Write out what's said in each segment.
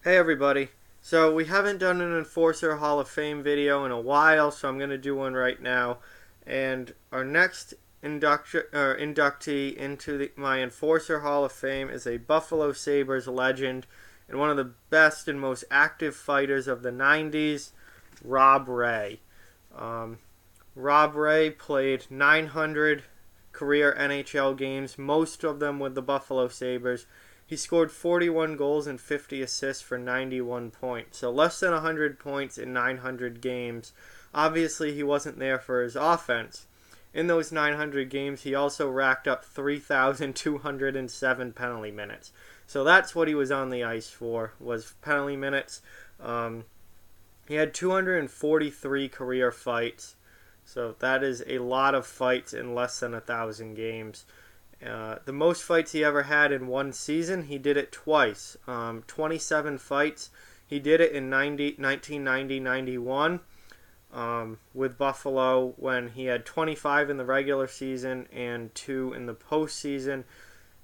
Hey everybody. So we haven't done an Enforcer Hall of Fame video in a while, so I'm going to do one right now. And our next inductee into my Enforcer Hall of Fame is a Buffalo Sabres legend and one of the best and most active fighters of the 90s, Rob Ray. Um, Rob Ray played 900 career NHL games, most of them with the Buffalo Sabres. He scored 41 goals and 50 assists for 91 points. So less than 100 points in 900 games. Obviously, he wasn't there for his offense. In those 900 games, he also racked up 3,207 penalty minutes. So that's what he was on the ice for, was penalty minutes. He had 243 career fights. So that is a lot of fights in less than 1,000 games. The most fights he ever had in one season, he did it twice. 27 fights. He did it in 1990-91 with Buffalo when he had 25 in the regular season and 2 in the postseason.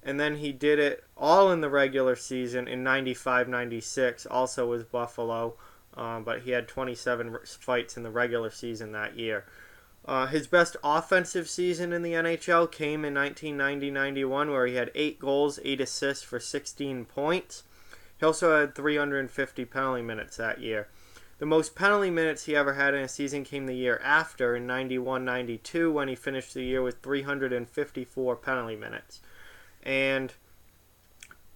And then he did it all in the regular season in 95-96, also with Buffalo. But he had 27 fights in the regular season that year. His best offensive season in the NHL came in 1990-91, where he had 8 goals, 8 assists for 16 points. He also had 350 penalty minutes that year. The most penalty minutes he ever had in a season came the year after, in 91-92, when he finished the year with 354 penalty minutes. And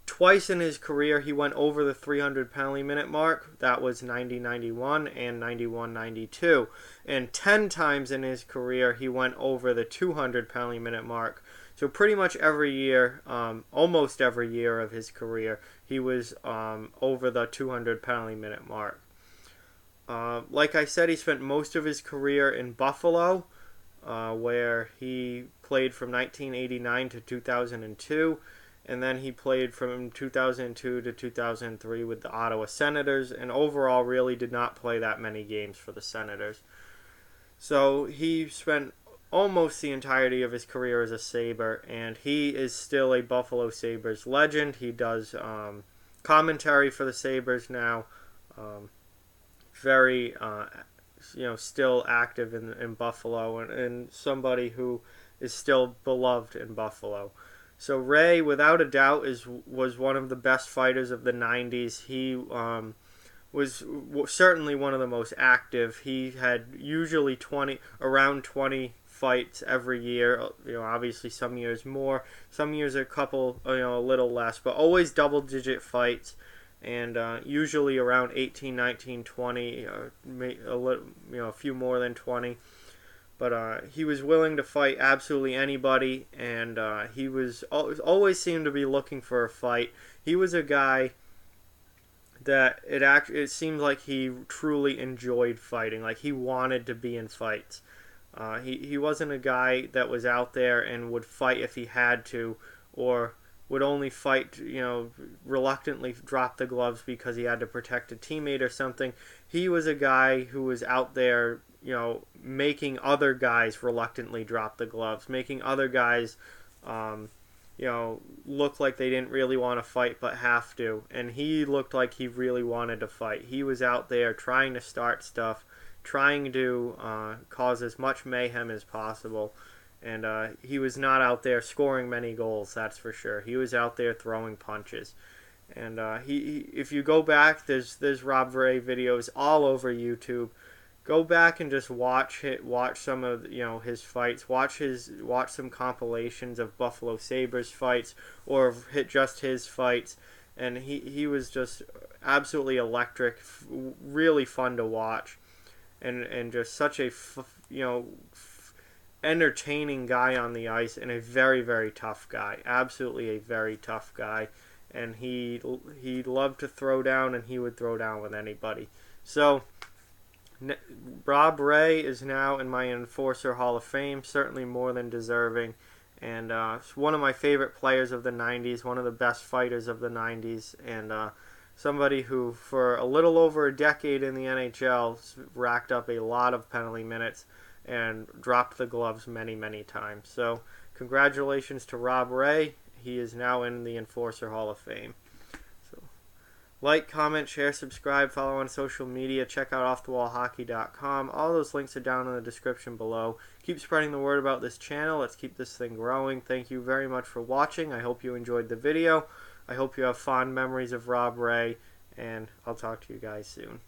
twice in his career, he went over the 300 penalty minute mark. That was 90-91 and 91-92. And 10 times in his career, he went over the 200 penalty minute mark. So pretty much every year, almost every year of his career, he was over the 200 penalty minute mark. Like I said, he spent most of his career in Buffalo, where he played from 1989 to 2002. And then he played from 2002 to 2003 with the Ottawa Senators, and overall really did not play that many games for the Senators. So he spent almost the entirety of his career as a Sabre, and he is still a Buffalo Sabres legend. He does commentary for the Sabres now. Very, still active in Buffalo, and somebody who is still beloved in Buffalo. So Ray, without a doubt, was one of the best fighters of the 90s. He was certainly one of the most active. He had usually around 20 fights every year. Obviously some years more, some years a couple, a little less, but always double-digit fights, and usually around 18, 19, 20, a few more than 20. But he was willing to fight absolutely anybody, and he was always seemed to be looking for a fight. He was a guy that it seemed like he truly enjoyed fighting, like he wanted to be in fights. He wasn't a guy that was out there and would fight if he had to, or would only fight, reluctantly drop the gloves because he had to protect a teammate or something. He was a guy who was out there, making other guys reluctantly drop the gloves, making other guys, look like they didn't really want to fight but have to. And he looked like he really wanted to fight. He was out there trying to start stuff, trying to cause as much mayhem as possible. And he was not out there scoring many goals, that's for sure. He was out there throwing punches. And if you go back, there's Rob Ray videos all over YouTube. Go back and just watch some of his fights. Watch some compilations of Buffalo Sabres fights, or just his fights. And he was just absolutely electric, really fun to watch, and just such a entertaining guy on the ice, and a very, very tough guy. Absolutely a very tough guy. And he loved to throw down, and he would throw down with anybody. So Rob Ray is now in my Enforcer Hall of Fame, certainly more than deserving, and one of my favorite players of the 90s, one of the best fighters of the 90s, and somebody who, for a little over a decade in the NHL, racked up a lot of penalty minutes and dropped the gloves many, many times. So congratulations to Rob Ray. He is now in the Enforcer Hall of Fame. So Like, comment, share, subscribe, follow on social media, check out offthewallhockey.com. All those links are down in the description below. Keep spreading the word about this channel. Let's keep this thing growing. Thank you very much for watching. I hope you enjoyed the video. I hope you have fond memories of Rob Ray, and I'll talk to you guys soon.